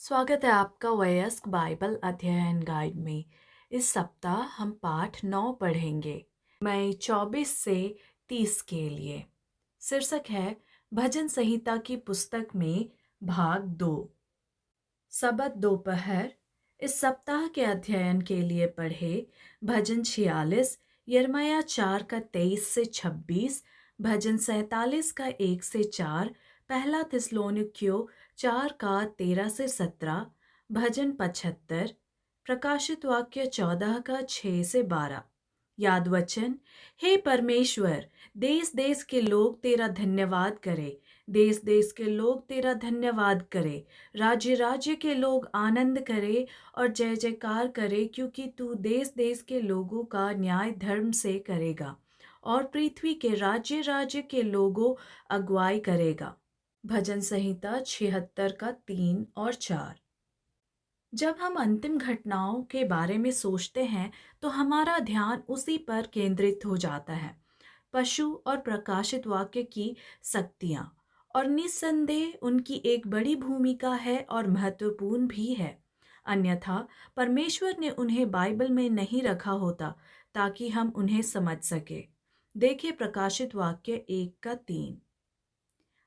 स्वागत है आपका वयस्क बाइबल अध्ययन गाइड में। इस सप्ताह हम पाठ 9 पढ़ेंगे, मई 24 से 30 के लिए। शीर्षक है भजन संहिता की पुस्तक में भाग 2। सबत दोपहर। इस सप्ताह के अध्ययन के लिए पढ़े भजन 46, यिर्मयाह 4 का 23 से 26, भजन 47 का 1 से 4, पहला थिस्सलुनीकियों 4 का 13 से 17, भजन 75, प्रकाशित वाक्य 14 का 6 से 12। याद वचन। हे परमेश्वर, देश देश के लोग तेरा धन्यवाद करें। देश देश के लोग तेरा धन्यवाद करें। राज्य राज्य के लोग आनंद करें और जय जयकार करें, क्योंकि तू देश देश के लोगों का न्याय धर्म से करेगा और पृथ्वी के राज्य राज्य के लोगों अगुवाई करेगा। भजन संहिता 76 का 3 और 4। जब हम अंतिम घटनाओं के बारे में सोचते हैं तो हमारा ध्यान उसी पर केंद्रित हो जाता है, पशु और प्रकाशित वाक्य की शक्तियाँ। और निस्संदेह उनकी एक बड़ी भूमिका है और महत्वपूर्ण भी है। अन्यथा परमेश्वर ने उन्हें बाइबल में नहीं रखा होता ताकि हम उन्हें समझ सके। देखिए प्रकाशित वाक्य 1 का 3।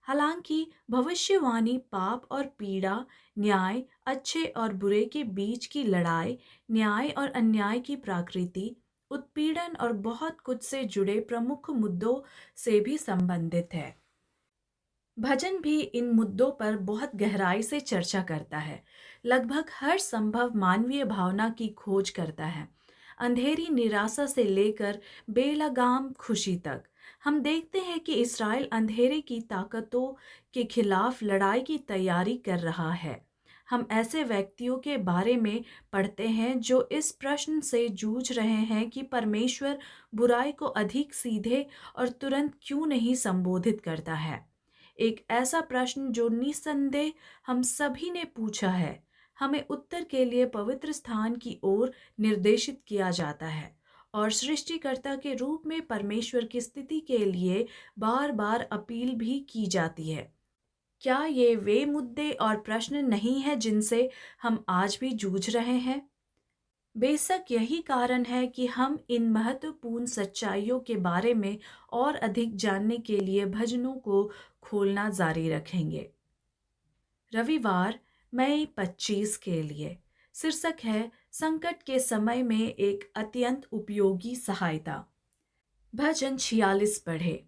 हालांकि भविष्यवाणी पाप और पीड़ा, न्याय, अच्छे और बुरे के बीच की लड़ाई, न्याय और अन्याय की प्रकृति, उत्पीड़न और बहुत कुछ से जुड़े प्रमुख मुद्दों से भी संबंधित है। भजन भी इन मुद्दों पर बहुत गहराई से चर्चा करता है। लगभग हर संभव मानवीय भावना की खोज करता है, अंधेरी निराशा से लेकर बेलगाम खुशी तक। हम देखते हैं कि इस्राएल अंधेरे की ताकतों के खिलाफ लड़ाई की तैयारी कर रहा है। हम ऐसे व्यक्तियों के बारे में पढ़ते हैं जो इस प्रश्न से जूझ रहे हैं कि परमेश्वर बुराई को अधिक सीधे और तुरंत क्यों नहीं संबोधित करता है। एक ऐसा प्रश्न जो निस्संदेह हम सभी ने पूछा है। हमें उत्तर के लिए पवित्र स्थान की ओर निर्देशित किया जाता है और सृष्टिकर्ता के रूप में परमेश्वर की स्थिति के लिए बार बार अपील भी की जाती है। क्या ये वे मुद्दे और प्रश्न नहीं हैं जिनसे हम आज भी जूझ रहे हैं? बेशक यही कारण है कि हम इन महत्वपूर्ण सच्चाइयों के बारे में और अधिक जानने के लिए भजनों को खोलना जारी रखेंगे। रविवार, मई 25 के लिए। शीर्षक है संकट के समय में एक अत्यंत उपयोगी सहायता। भजन 46 पढ़े।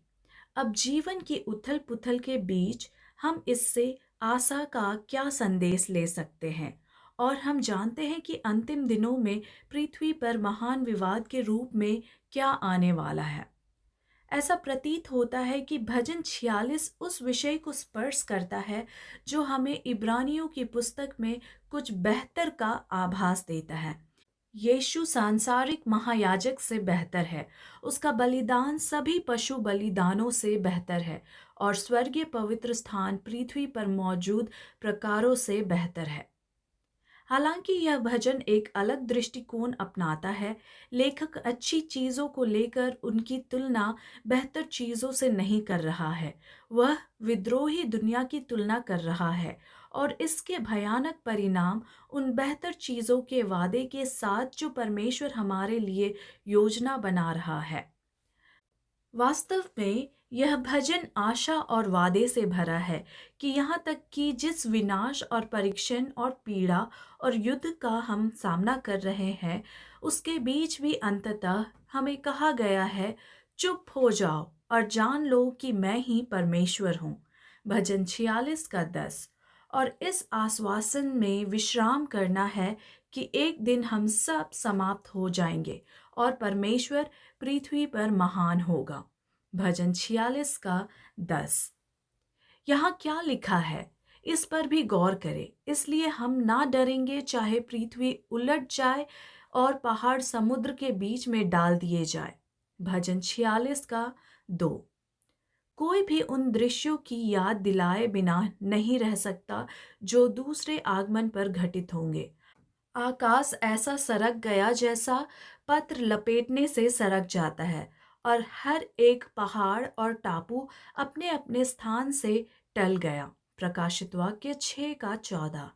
अब जीवन की उथल पुथल के बीच हम इससे आशा का क्या संदेश ले सकते हैं? और हम जानते हैं कि अंतिम दिनों में पृथ्वी पर महान विवाद के रूप में क्या आने वाला है। ऐसा प्रतीत होता है कि भजन 46 उस विषय को स्पर्श करता है जो हमें इब्रानियों की पुस्तक में कुछ बेहतर का आभास देता है। यीशु सांसारिक महायाजक से बेहतर है। उसका बलिदान सभी पशु बलिदानों से बेहतर है और स्वर्गीय पवित्र स्थान पृथ्वी पर मौजूद प्रकारों से बेहतर है। हालांकि यह भजन एक अलग दृष्टिकोण अपनाता है। लेखक अच्छी चीज़ों को लेकर उनकी तुलना बेहतर चीज़ों से नहीं कर रहा है। वह विद्रोही दुनिया की तुलना कर रहा है और इसके भयानक परिणाम उन बेहतर चीज़ों के वादे के साथ जो परमेश्वर हमारे लिए योजना बना रहा है। वास्तव में यह भजन आशा और वादे से भरा है कि यहाँ तक कि जिस विनाश और परीक्षण और पीड़ा और युद्ध का हम सामना कर रहे हैं, उसके बीच भी अंततः हमें कहा गया है, चुप हो जाओ और जान लो कि मैं ही परमेश्वर हूँ। भजन 46 का 10। और इस आश्वासन में विश्राम करना है कि एक दिन हम सब समाप्त हो जाएंगे और परमेश्वर पृथ्वी पर महान होगा। भजन 46 का 10। यहाँ क्या लिखा है इस पर भी गौर करें। इसलिए हम ना डरेंगे चाहे पृथ्वी उलट जाए और पहाड़ समुद्र के बीच में डाल दिए जाए। भजन 46 का 2। कोई भी उन दृश्यों की याद दिलाए बिना नहीं रह सकता जो दूसरे आगमन पर घटित होंगे। आकाश ऐसा सरक गया जैसा पत्र लपेटने से सरक जाता है और हर एक पहाड़ और टापू अपने अपने स्थान से टल गया। प्रकाशित वाक्य 6 का 14।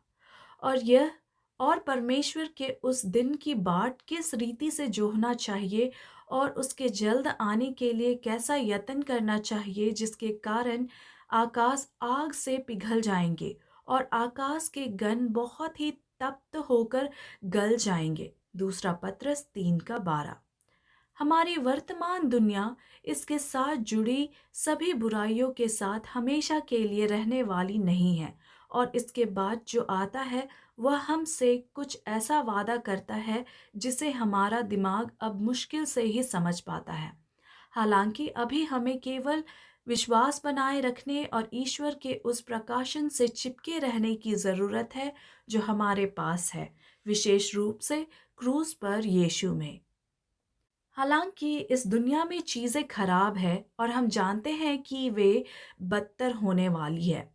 और परमेश्वर के उस दिन की बाट किस रीति से जोहना चाहिए और उसके जल्द आने के लिए कैसा यत्न करना चाहिए, जिसके कारण आकाश आग से पिघल जाएंगे और आकाश के गण बहुत ही तप्त होकर गल जाएंगे। दूसरा पत्रस 3:12। हमारी वर्तमान दुनिया इसके साथ जुड़ी सभी बुराइयों के साथ हमेशा के लिए रहने वाली नहीं है, और इसके बाद जो आता है वह हमसे कुछ ऐसा वादा करता है जिसे हमारा दिमाग अब मुश्किल से ही समझ पाता है। हालांकि अभी हमें केवल विश्वास बनाए रखने और ईश्वर के उस प्रकाशन से चिपके रहने की ज़रूरत है जो हमारे पास है, विशेष रूप से क्रूस पर यीशु में। हालांकि इस दुनिया में चीज़ें खराब है और हम जानते हैं कि वे बदतर होने वाली है।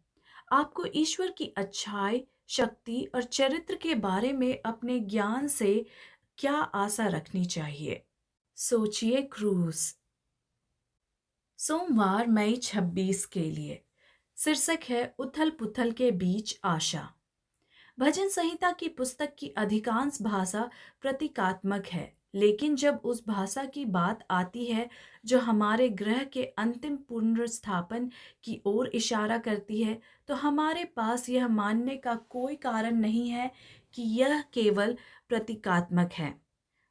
आपको ईश्वर की अच्छाई, शक्ति और चरित्र के बारे में अपने ज्ञान से क्या आशा रखनी चाहिए? सोचिए क्रूस। सोमवार मई 26 के लिए शीर्षक है उथल पुथल के बीच आशा। भजन संहिता की पुस्तक की अधिकांश भाषा प्रतीकात्मक है, लेकिन जब उस भाषा की बात आती है जो हमारे ग्रह के अंतिम पुनर्स्थापन की ओर इशारा करती है, तो हमारे पास यह मानने का कोई कारण नहीं है कि यह केवल प्रतीकात्मक है।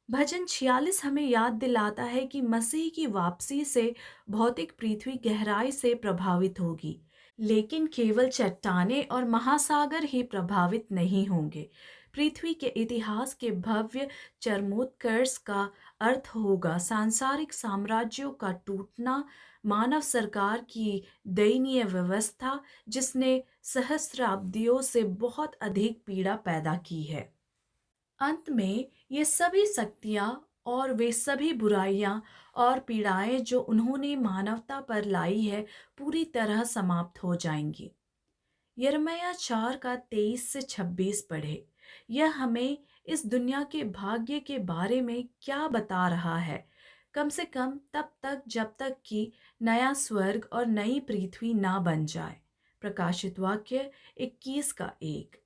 भजन 46 हमें याद दिलाता है कि मसीह की वापसी से भौतिक पृथ्वी गहराई से प्रभावित होगी, लेकिन केवल चट्टानें और महासागर ही प्रभावित नहीं होंगे। पृथ्वी के इतिहास के भव्य चरमोत्कर्ष का अर्थ होगा सांसारिक साम्राज्यों का टूटना, मानव सरकार की दयनीय व्यवस्था जिसने सहस्राब्दियों से अधिक पीड़ा पैदा की है। अंत में ये सभी शक्तियाँ और वे सभी बुराइयाँ और पीड़ाएं जो उन्होंने मानवता पर लाई है पूरी तरह समाप्त हो जाएंगी। यिर्मयाह 4:23-26 पढ़े। यह हमें इस दुनिया के भाग्य के बारे में क्या बता रहा है, कम से कम तब तक जब तक कि नया स्वर्ग और नई पृथ्वी ना बन जाए। प्रकाशित वाक्य 21:1।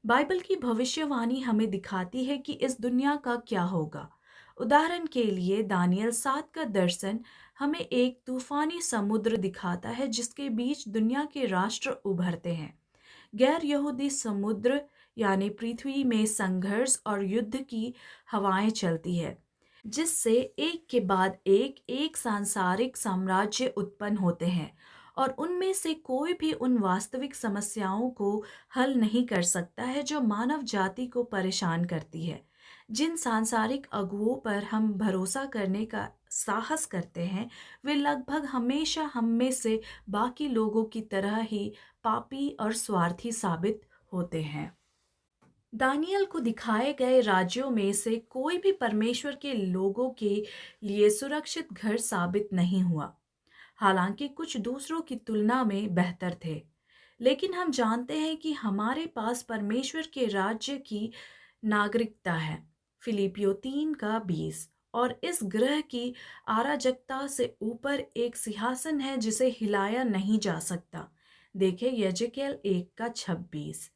बाइबल की भविष्यवाणी हमें दिखाती है कि इस दुनिया का क्या होगा। उदाहरण के लिए दानियल 7 का दर्शन हमें एक तूफानी समुद्र दिखाता है जिसके बीच दुनिया के राष्ट्र उभरते हैं। गैर यहूदी समुद्र यानी पृथ्वी में संघर्ष और युद्ध की हवाएं चलती है, जिससे एक के बाद एक सांसारिक साम्राज्य उत्पन्न होते हैं, और उनमें से कोई भी उन वास्तविक समस्याओं को हल नहीं कर सकता है जो मानव जाति को परेशान करती है। जिन सांसारिक अगुओं पर हम भरोसा करने का साहस करते हैं, वे लगभग हमेशा हम में से बाकी लोगों की तरह ही पापी और स्वार्थी साबित होते हैं। दानियल को दिखाए गए राज्यों में से कोई भी परमेश्वर के लोगों के लिए सुरक्षित घर साबित नहीं हुआ। हालांकि कुछ दूसरों की तुलना में बेहतर थे, लेकिन हम जानते हैं कि हमारे पास परमेश्वर के राज्य की नागरिकता है। फिलिपियो 3:20। और इस ग्रह की अराजकता से ऊपर एक सिंहासन है जिसे हिलाया नहीं जा सकता। देखें यजेकिएल 1:26।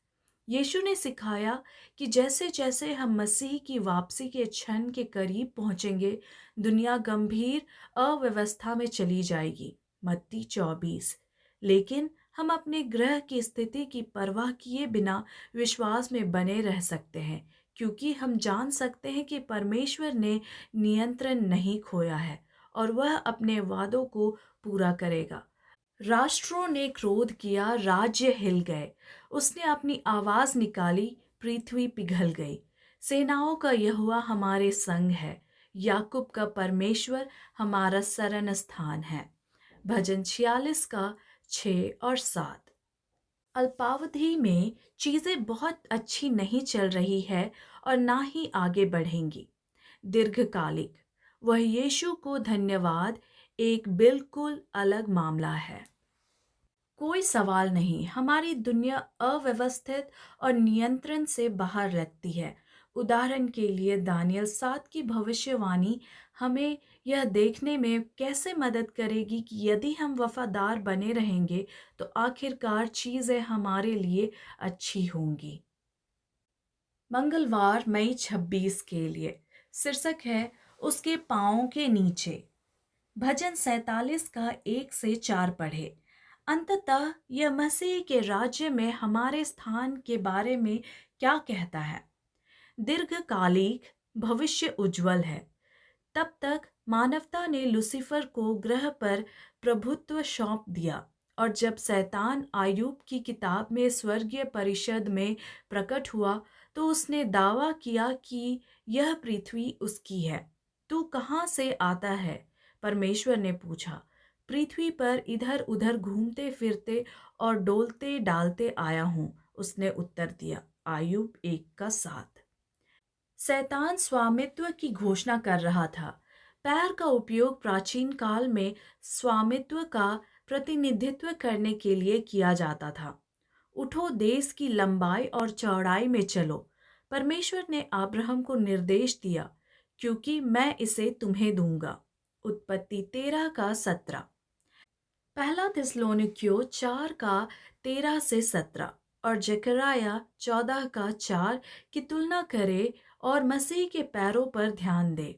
यीशु ने सिखाया कि जैसे जैसे हम मसीह की वापसी के क्षण के करीब पहुंचेंगे, दुनिया गंभीर अव्यवस्था में चली जाएगी। मत्ती 24। लेकिन हम अपने ग्रह की स्थिति की परवाह किए बिना विश्वास में बने रह सकते हैं, क्योंकि हम जान सकते हैं कि परमेश्वर ने नियंत्रण नहीं खोया है और वह अपने वादों को पूरा करेगा। राष्ट्रों ने क्रोध किया, राज्य हिल गए। उसने अपनी आवाज निकाली, पृथ्वी पिघल गई। सेनाओं का यहोवा हमारे संग है, याकूब का परमेश्वर हमारा शरण स्थान है। भजन 46:6-7। अल्पावधि में चीजें बहुत अच्छी नहीं चल रही है और ना ही आगे बढ़ेंगी। दीर्घकालिक वह यीशु को धन्यवाद एक बिल्कुल अलग मामला है। कोई सवाल नहीं, हमारी दुनिया अव्यवस्थित और नियंत्रण से बाहर लगती है। उदाहरण के लिए दानियल 7 की भविष्यवाणी हमें यह देखने में कैसे मदद करेगी कि यदि हम वफादार बने रहेंगे तो आखिरकार चीज़ें हमारे लिए अच्छी होंगी। मंगलवार मई 26 के लिए शीर्षक है उसके पाँव के नीचे। भजन 47 का 1 से 4 पढ़े। अंततः यह मसीह के राज्य में हमारे स्थान के बारे में क्या कहता है? दीर्घकालिक भविष्य उज्जवल है। तब तक मानवता ने लूसीफर को ग्रह पर प्रभुत्व सौंप दिया, और जब शैतान आयूब की किताब में स्वर्गीय परिषद में प्रकट हुआ तो उसने दावा किया कि यह पृथ्वी उसकी है। तू कहाँ से आता है? परमेश्वर ने पूछा। पृथ्वी पर इधर उधर घूमते फिरते और डोलते डालते आया हूँ, उसने उत्तर दिया। आयूब 1 का 7। शैतान स्वामित्व की घोषणा कर रहा था। पैर का उपयोग प्राचीन काल में स्वामित्व का प्रतिनिधित्व करने के लिए किया जाता था। उठो, देश की लंबाई और चौड़ाई में चलो, परमेश्वर ने अब्राहम को निर्देश दिया, क्योंकि मैं इसे तुम्हें दूंगा। उत्पत्ति 13 का 17। पहला थिस्सलुनीकियों 4 का 13 से 17 और जकरिया 14 का 4 की तुलना करें और मसीह के पैरों पर ध्यान दें।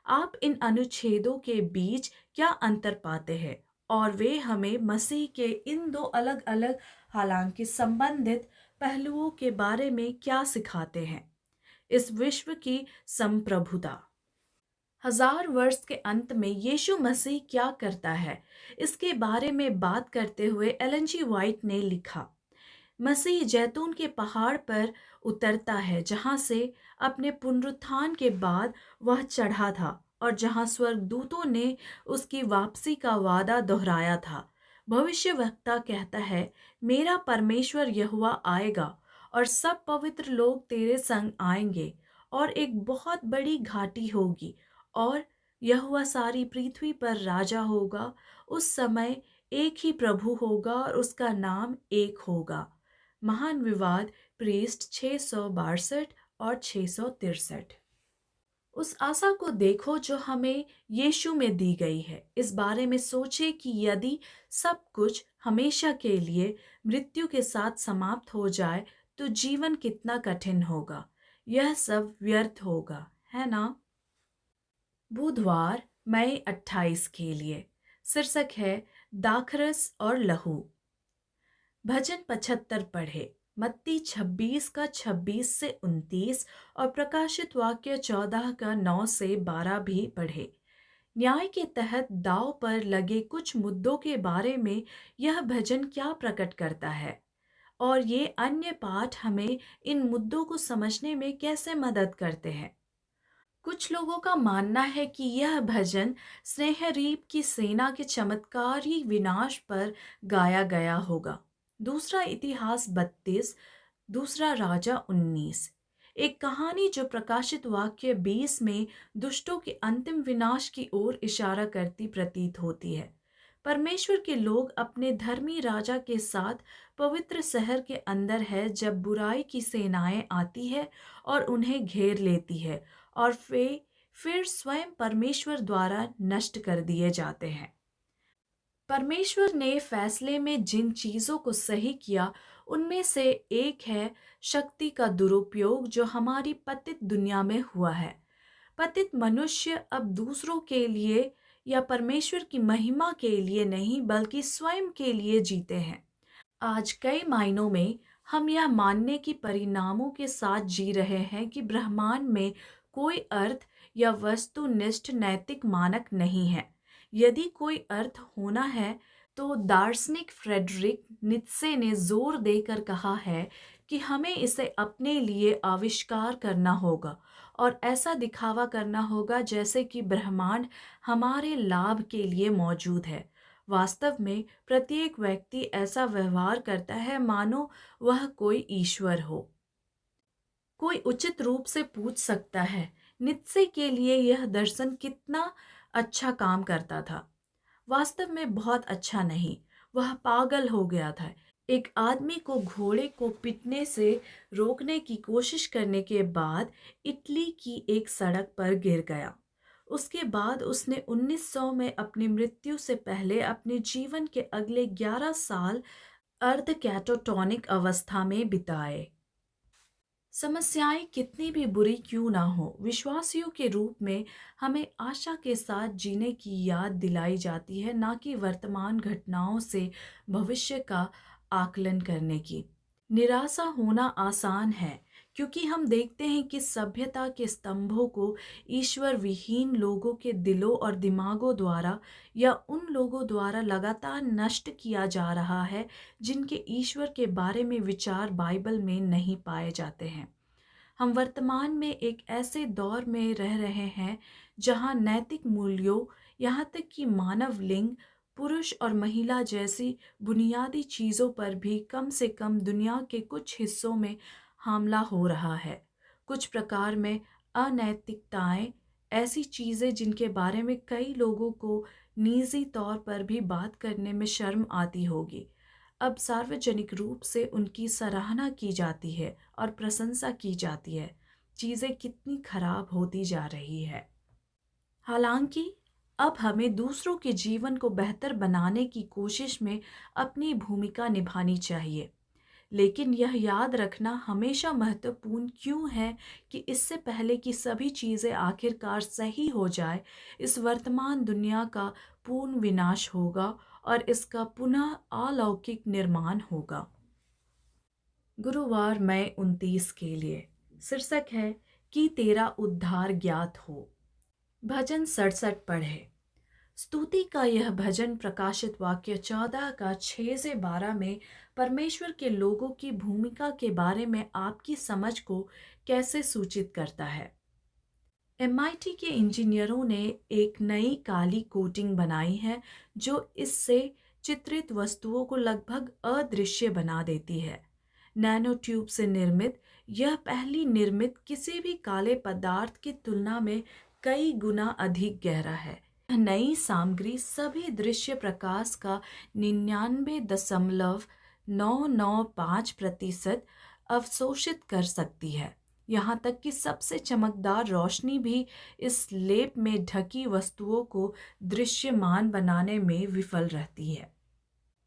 आप इन अनुच्छेदों के बीच क्या अंतर पाते हैं, और वे हमें मसीह के इन दो अलग अलग हालांकि संबंधित पहलुओं के बारे में क्या सिखाते हैं? इस विश्व की संप्रभुता। 1000 वर्ष के अंत में यीशु मसीह क्या करता है, इसके बारे में बात करते हुए एलन जी वाइट ने लिखा, मसीह जैतून के पहाड़ पर उतरता है, जहां से अपने पुनरुत्थान के बाद वह चढ़ा था और जहां स्वर्गदूतों ने उसकी वापसी का वादा दोहराया था। भविष्यवक्ता कहता है, मेरा परमेश्वर यहोवा आएगा और सब पवित्र लोग तेरे संग आएंगे, और एक बहुत बड़ी घाटी होगी, और यहोवा सारी पृथ्वी पर राजा होगा। उस समय एक ही प्रभु होगा और उसका नाम एक होगा। महान विवाद, पृष्ठ 662 और 663। उस आशा को देखो जो हमें यीशु में दी गई है। इस बारे में सोचे कि यदि सब कुछ हमेशा के लिए मृत्यु के साथ समाप्त हो जाए तो जीवन कितना कठिन होगा। यह सब व्यर्थ होगा, है ना? बुधवार मई 28 के लिए शीर्षक है दाखरस और लहू। भजन 75 पढ़े। मत्ती 26 का 26 से 29 और प्रकाशित वाक्य 14 का 9 से 12 भी पढ़े। न्याय के तहत दांव पर लगे कुछ मुद्दों के बारे में यह भजन क्या प्रकट करता है, और ये अन्य पाठ हमें इन मुद्दों को समझने में कैसे मदद करते हैं? कुछ लोगों का मानना है कि यह भजन स्नेहरीप की सेना के चमत्कारी विनाश पर गाया गया होगा। दूसरा इतिहास 32, दूसरा राजा 19। एक कहानी जो प्रकाशित वाक्य 20 में दुष्टों के अंतिम विनाश की ओर इशारा करती प्रतीत होती है। परमेश्वर के लोग अपने धर्मी राजा के साथ पवित्र शहर के अंदर है जब बुराई की सेनाएं आती है और उन्हें घेर लेती है, और वे फिर स्वयं परमेश्वर द्वारा नष्ट कर दिए जाते हैं। परमेश्वर ने फैसले में जिन चीज़ों को सही किया उनमें से एक है शक्ति का दुरुपयोग जो हमारी पतित दुनिया में हुआ है। पतित मनुष्य अब दूसरों के लिए या परमेश्वर की महिमा के लिए नहीं बल्कि स्वयं के लिए जीते हैं। आज कई मायनों में हम यह मानने की परिणामों के साथ जी रहे हैं कि ब्रह्मांड में कोई अर्थ या वस्तुनिष्ठ नैतिक मानक नहीं है। यदि कोई अर्थ होना है तो दार्शनिक फ्रेडरिक नीत्शे ने जोर देकर कहा है कि हमें इसे अपने लिए आविष्कार करना होगा और ऐसा दिखावा करना होगा जैसे कि ब्रह्मांड हमारे लाभ के लिए मौजूद है। वास्तव में प्रत्येक व्यक्ति ऐसा व्यवहार करता है मानो वह कोई ईश्वर हो। कोई उचित रूप से पूछ सकता है, नीत्शे के लिए यह दर्शन कितना अच्छा काम करता था? वास्तव में बहुत अच्छा नहीं। वह पागल हो गया था। एक आदमी को घोड़े को पीटने से रोकने की कोशिश करने के बाद इटली की एक सड़क पर गिर गया। उसके बाद उसने 1900 में अपनी मृत्यु से पहले अपने जीवन के अगले 11 साल अर्ध कैटाटोनिक अवस्था में बिताए। समस्याएं कितनी भी बुरी क्यों ना हो, विश्वासियों के रूप में हमें आशा के साथ जीने की याद दिलाई जाती है, ना कि वर्तमान घटनाओं से भविष्य का आकलन करने की। निराशा होना आसान है क्योंकि हम देखते हैं कि सभ्यता के स्तंभों को ईश्वर विहीन लोगों के दिलों और दिमागों द्वारा या उन लोगों द्वारा लगातार नष्ट किया जा रहा है जिनके ईश्वर के बारे में विचार बाइबल में नहीं पाए जाते हैं। हम वर्तमान में एक ऐसे दौर में रह रहे हैं जहां नैतिक मूल्यों, यहाँ तक कि मानव लिंग, पुरुष और महिला जैसी बुनियादी चीज़ों पर भी कम से कम दुनिया के कुछ हिस्सों में हमला हो रहा है। कुछ प्रकार में अनैतिकताएं, ऐसी चीज़ें जिनके बारे में कई लोगों को निजी तौर पर भी बात करने में शर्म आती होगी, अब सार्वजनिक रूप से उनकी सराहना की जाती है और प्रशंसा की जाती है। चीज़ें कितनी खराब होती जा रही है। हालांकि अब हमें दूसरों के जीवन को बेहतर बनाने की कोशिश में अपनी भूमिका निभानी चाहिए। लेकिन यह याद रखना हमेशा महत्वपूर्ण क्यों है कि इससे पहले कि सभी चीज़ें आखिरकार सही हो जाए, इस वर्तमान दुनिया का पूर्ण विनाश होगा और इसका पुनः अलौकिक निर्माण होगा। गुरुवार मई 29 के लिए शीर्षक है कि तेरा उद्धार ज्ञात हो। भजन 67 पढ़े। स्तुति का यह भजन प्रकाशित वाक्य 14 का 6 से 12 में परमेश्वर के लोगों की भूमिका के बारे में आपकी समझ को कैसे सूचित करता है। एमआईटी के इंजीनियरों ने एक नई काली कोटिंग बनाई है जो इससे चित्रित वस्तुओं को लगभग अदृश्य बना देती है। नैनो ट्यूब से निर्मित यह पहली निर्मित किसी भी काले पदार्थ की तुलना में कई गुना अधिक गहरा है। नई सामग्री सभी दृश्य प्रकाश का 99.995% अवशोषित कर सकती है। यहाँ तक कि सबसे चमकदार रोशनी भी इस लेप में ढकी वस्तुओं को दृश्यमान बनाने में विफल रहती है।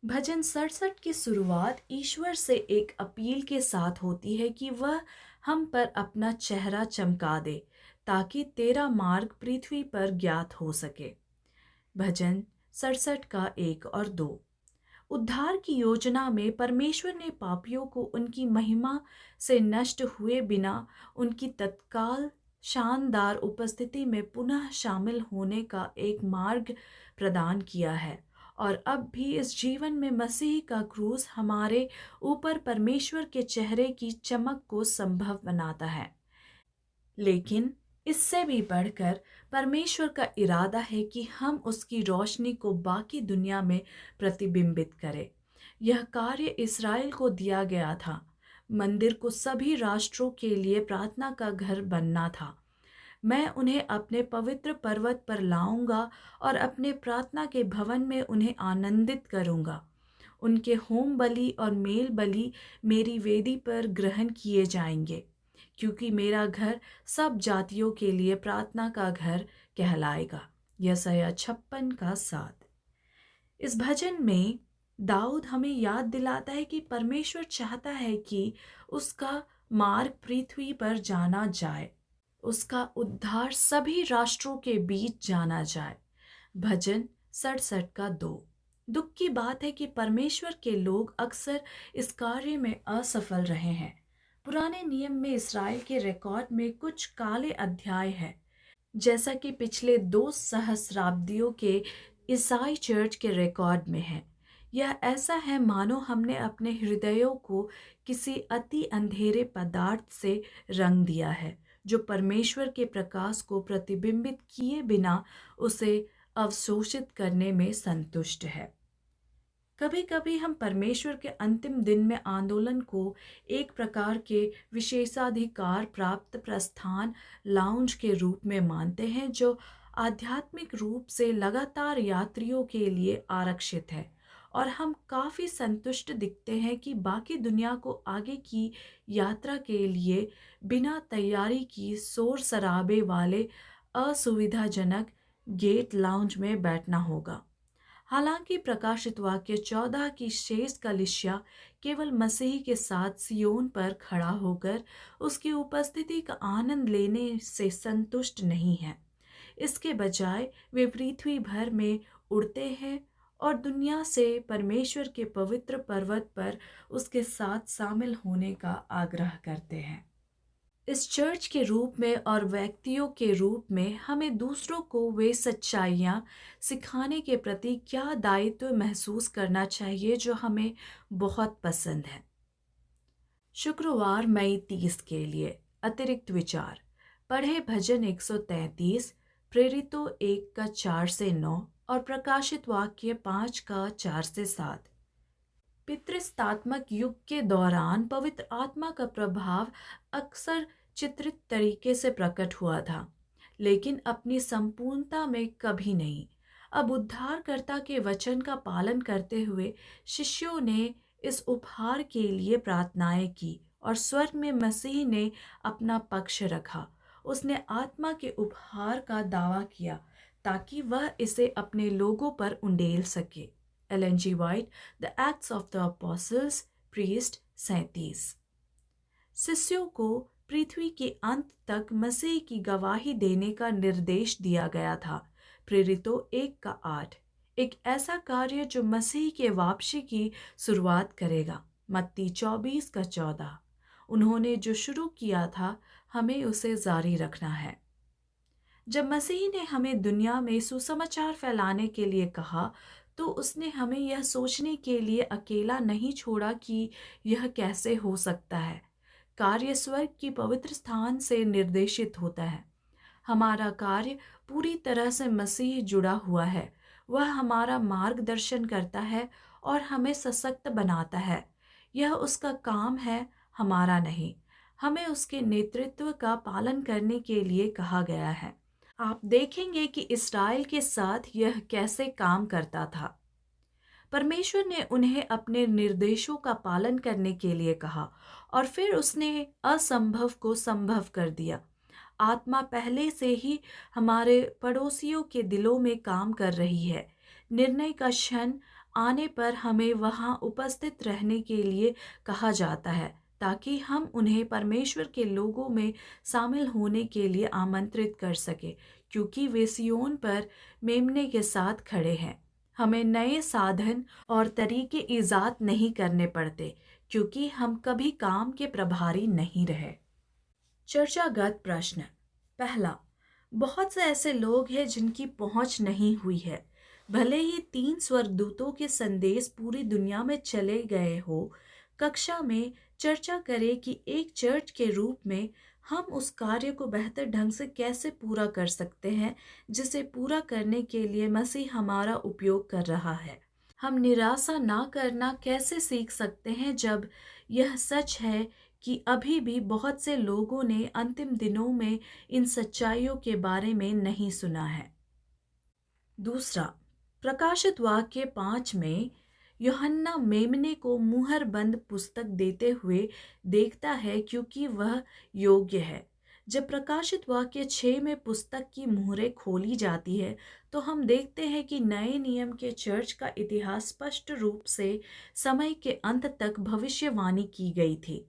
भजन 67 की शुरुआत ईश्वर से एक अपील के साथ होती है कि वह हम पर अपना चेहरा चमका दे ताकि तेरा मार्ग पृथ्वी पर ज्ञात हो सके। भजन 67 का 1 और 2। उद्धार की योजना में परमेश्वर ने पापियों को उनकी महिमा से नष्ट हुए बिना उनकी तत्काल शानदार उपस्थिति में पुनः शामिल होने का एक मार्ग प्रदान किया है, और अब भी इस जीवन में मसीह का क्रूस हमारे ऊपर परमेश्वर के चेहरे की चमक को संभव बनाता है। लेकिन इससे भी बढ़कर परमेश्वर का इरादा है कि हम उसकी रोशनी को बाकी दुनिया में प्रतिबिंबित करें। यह कार्य इस्राएल को दिया गया था। मंदिर को सभी राष्ट्रों के लिए प्रार्थना का घर बनना था। मैं उन्हें अपने पवित्र पर्वत पर लाऊंगा और अपने प्रार्थना के भवन में उन्हें आनंदित करूंगा। उनके होम बलि और मेल बलि मेरी वेदी पर ग्रहण किए जाएंगे, क्योंकि मेरा घर सब जातियों के लिए प्रार्थना का घर कहलाएगा। यशायाह 56 का 7। इस भजन में दाऊद हमें याद दिलाता है कि परमेश्वर चाहता है कि उसका मार्ग पृथ्वी पर जाना जाए, उसका उद्धार सभी राष्ट्रों के बीच जाना जाए। भजन 67 का 2। दुख की बात है कि परमेश्वर के लोग अक्सर इस कार्य में असफल रहे हैं। पुराने नियम में इस्राएल के रिकॉर्ड में कुछ काले अध्याय हैं, जैसा कि पिछले 2 सहस्राब्दियों के ईसाई चर्च के रिकॉर्ड में है। यह ऐसा है मानो हमने अपने हृदयों को किसी अति अंधेरे पदार्थ से रंग दिया है, जो परमेश्वर के प्रकाश को प्रतिबिंबित किए बिना उसे अवशोषित करने में संतुष्ट है। कभी कभी हम परमेश्वर के अंतिम दिन में आंदोलन को एक प्रकार के विशेषाधिकार प्राप्त प्रस्थान लाउंज के रूप में मानते हैं, जो आध्यात्मिक रूप से लगातार यात्रियों के लिए आरक्षित है, और हम काफ़ी संतुष्ट दिखते हैं कि बाकी दुनिया को आगे की यात्रा के लिए बिना तैयारी की शोर शराबे वाले असुविधाजनक गेट लाउंज में बैठना होगा। हालांकि प्रकाशित वाक्य 14 की शेष कलीसिया केवल मसीह के साथ सियोन पर खड़ा होकर उसकी उपस्थिति का आनंद लेने से संतुष्ट नहीं है। इसके बजाय वे पृथ्वी भर में उड़ते हैं और दुनिया से परमेश्वर के पवित्र पर्वत पर उसके साथ शामिल होने का आग्रह करते हैं। इस चर्च के रूप में और व्यक्तियों के रूप में हमें दूसरों को वे सच्चाइयाँ सिखाने के प्रति क्या दायित्व महसूस करना चाहिए जो हमें बहुत पसंद है। शुक्रवार मई 30 के लिए अतिरिक्त विचार पढ़े भजन 133, प्रेरितों 1 का 4 से 9 और प्रकाशित वाक्य 5 का 4 से 7। पितृस्तात्मक युग के दौरान पवित्र आत्मा का प्रभाव अक्सर चित्रित तरीके से प्रकट हुआ था, लेकिन अपनी संपूर्णता में कभी नहीं। अब उद्धारकर्ता के वचन का पालन करते हुए शिष्यों ने इस उपहार के लिए प्रार्थनाएं की और स्वर्ग में मसीह ने अपना पक्ष रखा। उसने आत्मा के उपहार का दावा किया ताकि वह इसे अपने लोगों पर उंडेल सके। Ellen G White, the Acts of the Apostles, priest 37। शिष्यों को पृथ्वी के अंत तक मसीह की गवाही देने का निर्देश दिया गया था। प्रेरितों 1 का 8, एक ऐसा कार्य जो मसीह के वापसी की शुरुआत करेगा। मत्ती 24 का 14, उन्होंने जो शुरू किया था हमें उसे जारी रखना है। जब मसीह ने हमें दुनिया में सुसमाचार फैलाने के लिए कहा तो उसने हमें यह सोचने के लिए अकेला नहीं छोड़ा कि यह कैसे हो सकता है। कार्य स्वर्ग की पवित्र स्थान से निर्देशित होता है। हमारा कार्य पूरी तरह से मसीह जुड़ा हुआ है। वह हमारा मार्गदर्शन करता है और हमें सशक्त बनाता है। यह उसका काम है, हमारा नहीं। हमें उसके नेतृत्व का पालन करने के लिए कहा गया है। आप देखेंगे कि इस्राएल के साथ यह कैसे काम करता था। परमेश्वर ने उन्हें अपने निर्देशों का पालन करने के लिए कहा और फिर उसने असंभव को संभव कर दिया। आत्मा पहले से ही हमारे पड़ोसियों के दिलों में काम कर रही है। निर्णय का क्षण आने पर हमें वहां उपस्थित रहने के लिए कहा जाता है ताकि हम उन्हें परमेश्वर के लोगों में शामिल होने के लिए आमंत्रित कर सके, क्योंकि वे सियोन पर मेमने के साथ खड़े हैं। हमें नए साधन और तरीके ईजाद नहीं करने पड़ते, क्योंकि हम कभी काम के प्रभारी नहीं रहे। चर्चागत प्रश्न। पहला, बहुत से ऐसे लोग हैं जिनकी पहुंच नहीं हुई है। भले ही 3 स्वर्गदूतों के संदेश पूरी दुनिया में चले गए हो, कक्षा में चर्चा करें कि एक चर्च के रूप में हम उस कार्य को बेहतर ढंग से कैसे पूरा कर सकते हैं जिसे पूरा करने के लिए मसीह हमारा उपयोग कर रहा है। हम निराशा ना करना कैसे सीख सकते हैं जब यह सच है कि अभी भी बहुत से लोगों ने अंतिम दिनों में इन सच्चाइयों के बारे में नहीं सुना है। दूसरा, प्रकाशित वाक्य 5 में यूहन्ना मेमने को मुहर बंद पुस्तक देते हुए देखता है क्योंकि वह योग्य है। जब प्रकाशित वाक्य 6 में पुस्तक की मुहरें खोली जाती है तो हम देखते हैं कि नए नियम के चर्च का इतिहास स्पष्ट रूप से समय के अंत तक भविष्यवाणी की गई थी।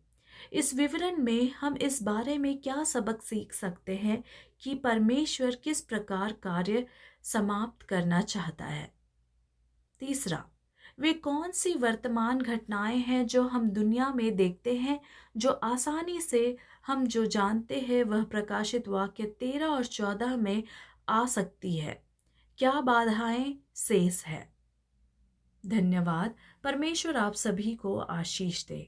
इस विवरण में हम इस बारे में क्या सबक सीख सकते हैं कि परमेश्वर किस प्रकार कार्य समाप्त करना चाहता है। तीसरा, वे कौन सी वर्तमान घटनाएं हैं जो हम दुनिया में देखते हैं जो आसानी से हम जो जानते हैं वह प्रकाशित वाक्य 13 और 14 में आ सकती है। क्या बाधाएं शेष है। धन्यवाद। परमेश्वर आप सभी को आशीष दे।